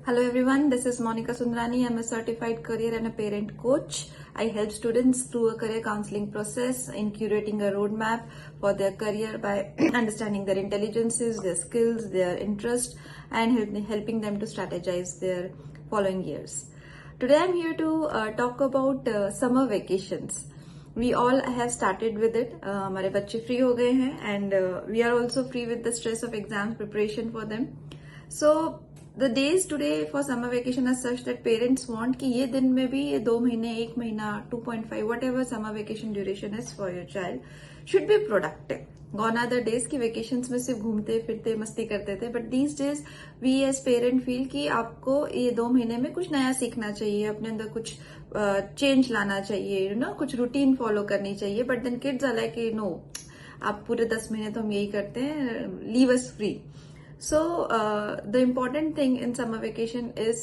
Hello everyone, this is Monica Sundrani. I'm a certified career and a parent coach. I help students through a career counseling process in curating a roadmap for their career by understanding their intelligences, their skills, their interests, and helping them to strategize their following years. Today I'm here to talk about summer vacations. We all have started with it. हमारे बच्चे free हो गए हैं and we are also free with the stress of exams preparation for them. So the days today for summer vacation are such that parents want कि ये दिन में भी ये 2 महीने 1 महीना 2.5 whatever summer vacation duration is for your child should be productive. Gone are the days कि vacations में सिर्फ घूमते फिरते मस्ती करते थे, but these days we as parent feel कि आपको ये 2 महीने में कुछ नया सीखना चाहिए, अपने अंदर कुछ चेंज लाना चाहिए, कुछ रूटीन फॉलो करनी चाहिए. But then kids are like no, आप पूरे 10 महीने तो हम यही करते हैं, leave us free. So the important thing in summer vacation is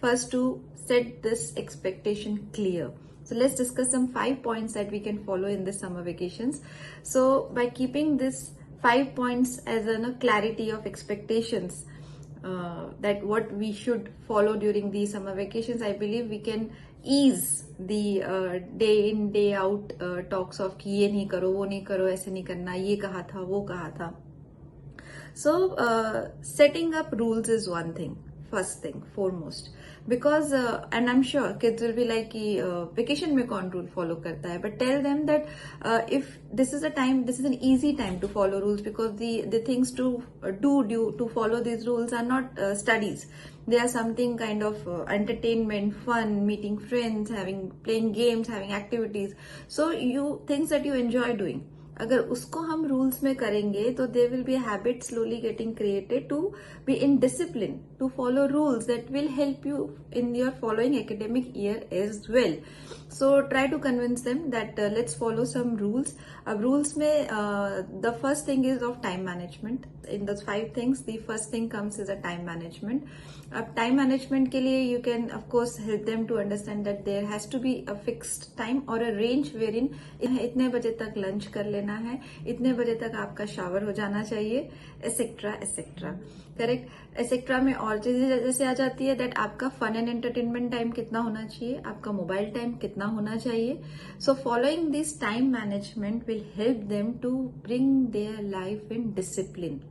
first to set this expectation clear. So let's discuss some 5 points that we can follow in this summer vacations. So by keeping this 5 points as a clarity of expectations, that what we should follow during these summer vacations, I believe we can ease the day in day out talks of कि ये नहीं करो, वो नहीं करो, ऐसे नहीं करना, ये कहा था, वो कहा था. So setting up rules is one thing, first thing, foremost, because and I'm sure kids will be like कि vacation में कौन rule follow करता है, but tell them that if this is a time, this is an easy time to follow rules, because the things to do to follow these rules are not studies. They are something kind of entertainment, fun, meeting friends, playing games, having activities. So things that you enjoy doing. अगर उसको हम rules में करेंगे तो there will be a habit slowly getting created to be in discipline, to follow rules that will help you in your following academic year as well. So try to convince them that let's follow some rules. अब rules में the first thing is of time management. In the 5 things the first thing comes is a time management. अब time management के लिए you can of course help them to understand that there has to be a fixed time और a range where इन इतने बजे तक lunch कर लेना है, इतने बजे तक आपका शावर हो जाना चाहिए, एसेट्रा एसेट्रा. करेक्ट. एसेट्रा में और चीजें जैसे आ जाती है दैट आपका फन एंड एंटरटेनमेंट टाइम कितना होना चाहिए, आपका मोबाइल टाइम कितना होना चाहिए. So following this time management will help them to bring their life in discipline.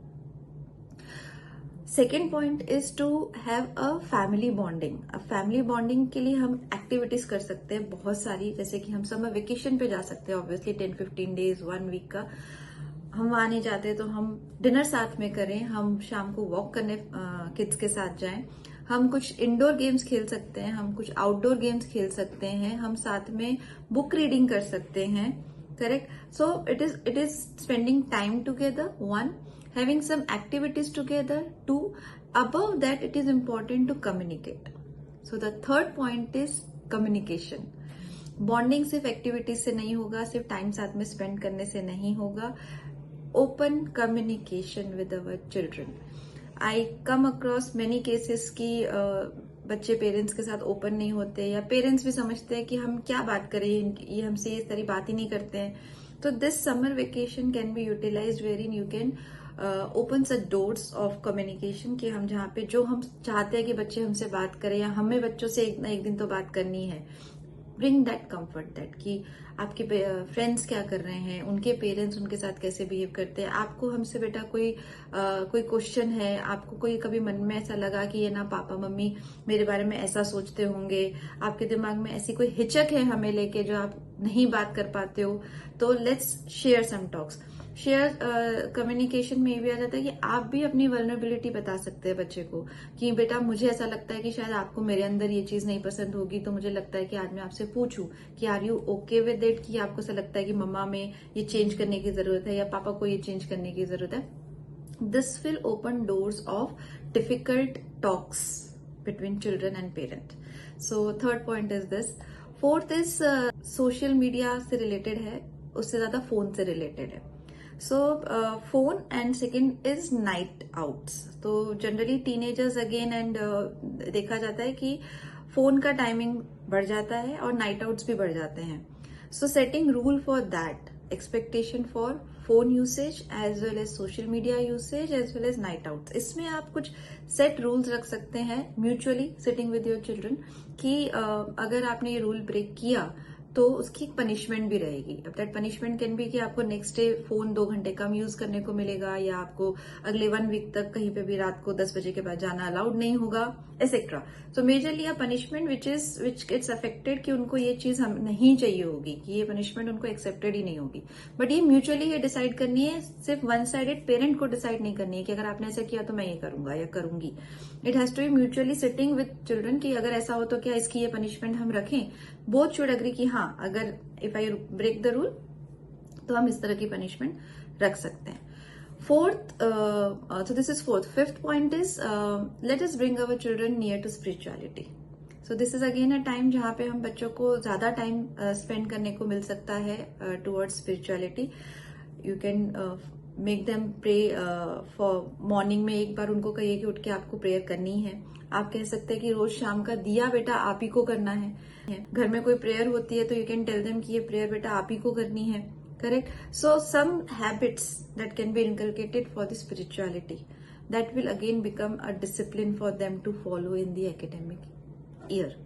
Second point is to have a family bonding. अब फैमिली बॉन्डिंग के लिए हम एक्टिविटीज कर सकते हैं बहुत सारी, जैसे कि हम समर वेकेशन पे जा सकते हैं. ऑब्वियसली 10-15 डेज 1 वीक का हम वहां नहीं जाते तो हम डिनर साथ में करें, हम शाम को वॉक करने किड्स के साथ जाएं, हम कुछ इंडोर गेम्स खेल सकते हैं, हम कुछ आउटडोर गेम्स खेल सकते हैं, हम साथ में बुक रीडिंग कर सकते हैं. Correct. So it is spending time together, 1, having some activities together, 2, above that it is important to communicate. So the third point is communication. Bonding सिर्फ एक्टिविटीज से नहीं होगा, सिर्फ टाइम साथ में स्पेंड करने से नहीं होगा. Open communication with our children. I come across many cases की बच्चे पेरेंट्स के साथ ओपन नहीं होते, या पेरेंट्स भी समझते हैं कि हम क्या बात करें, ये हमसे ये सारी बात ही नहीं करते हैं. तो this summer vacation can be utilised where you can opens the doors of communication कि हम जहाँ पे जो हम चाहते हैं कि बच्चे हमसे बात करें या हमें बच्चों से एक ना एक दिन तो बात करनी है. ब्रिंग दैट कंफर्ट दैट कि आपके फ्रेंड्स क्या कर रहे हैं, उनके पेरेंट्स उनके साथ कैसे बिहेव करते हैं, आपको हमसे बेटा कोई क्वेश्चन है, आपको कोई कभी मन में ऐसा लगा कि ये ना पापा मम्मी मेरे बारे में ऐसा सोचते होंगे, आपके दिमाग में ऐसी कोई हिचक है हमें लेके जो आप नहीं बात कर पाते हो, तो let's share some talks. Share communication में ये भी आ जाता है कि आप भी अपनी वल्नरेबिलिटी बता सकते हैं बच्चे को कि बेटा मुझे ऐसा लगता है कि शायद आपको मेरे अंदर ये चीज नहीं पसंद होगी, तो मुझे लगता है कि आज मैं आपसे पूछूं कि are you okay with it, कि आपको ऐसा लगता है कि मम्मा में ये चेंज करने की जरूरत है या पापा को ये चेंज करने की जरूरत है. This will open doors of difficult talks between children and parent. So third point is this. Fourth is social media से रिलेटेड है, उससे ज्यादा फोन से रिलेटेड है. So phone and second is night outs. तो जनरली टीनेजर्स अगेन एंड देखा जाता है कि फोन का टाइमिंग बढ़ जाता है और नाइट आउट्स भी बढ़ जाते हैं. So setting rule for that, expectation for phone usage as well as social media usage as well as night out. इसमें आप कुछ सेट रूल्स रख सकते हैं mutually sitting with your children कि अगर आपने ये रूल ब्रेक किया तो उसकी पनिशमेंट भी रहेगी। अब दैट पनिशमेंट कैन बी कि आपको नेक्स्ट डे फोन 2 घंटे कम यूज करने को मिलेगा, या आपको अगले 1 वीक तक कहीं पे भी रात को 10 बजे के बाद जाना अलाउड नहीं होगा, etcetera. So majorly a punishment which gets affected कि उनको ये चीज हम नहीं चाहिए होगी, कि ये पनिशमेंट उनको एक्सेप्टेड ही नहीं होगी। बट ये म्यूचुअली ये डिसाइड करनी है, सिर्फ वन साइडेड पेरेंट को डिसाइड नहीं करनी है कि अगर आपने ऐसा किया तो मैं ये करूंगा या करूंगी। It has to be mutually sitting with children कि अगर ऐसा हो तो क्या इसकी ये पनिशमेंट हम रखें। बोथ शुड एग्री कि हाँ, अगर if I break the rule तो हम इस तरह की पनिशमेंट रख सकते हैं। Fourth, so this is fourth. Fifth point is let us bring our children near to spirituality. So this is again a time जहाँ पे हम बच्चों को ज्यादा टाइम स्पेंड करने को मिल सकता है towards spirituality. You can make them pray for morning में एक बार उनको कहिए कि उठ के आपको प्रेयर करनी है। आप कह सकते हैं कि रोज शाम का दिया बेटा आप ही को करना है। घर में कोई प्रेयर होती है तो यू कैन टेल देम कि ये प्रेयर बेटा आप ही को करनी है। Correct. So some habits that can be inculcated for the spirituality that will again become a discipline for them to follow in the academic year.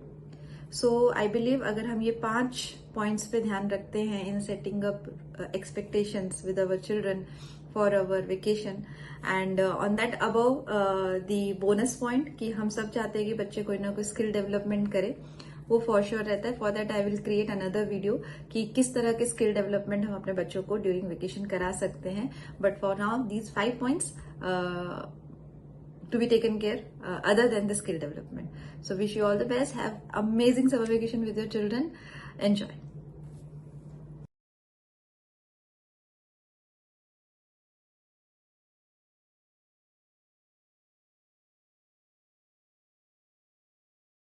So I believe अगर हम ये 5 पॉइंट्स पे ध्यान रखते हैं in setting up expectations with our children for our vacation, and on that above the bonus point कि हम सब चाहते हैं कि बच्चे कोई ना कोई स्किल डेवलपमेंट करे, वो फॉर श्योर रहता है। For that I will create another video कि किस तरह के स्किल डेवलपमेंट हम अपने बच्चों को ड्यूरिंग वेकेशन करा सकते हैं। But for now these 5 points to be taken care other than the skill development. So wish you all the best. Have amazing summer vacation with your children. Enjoy.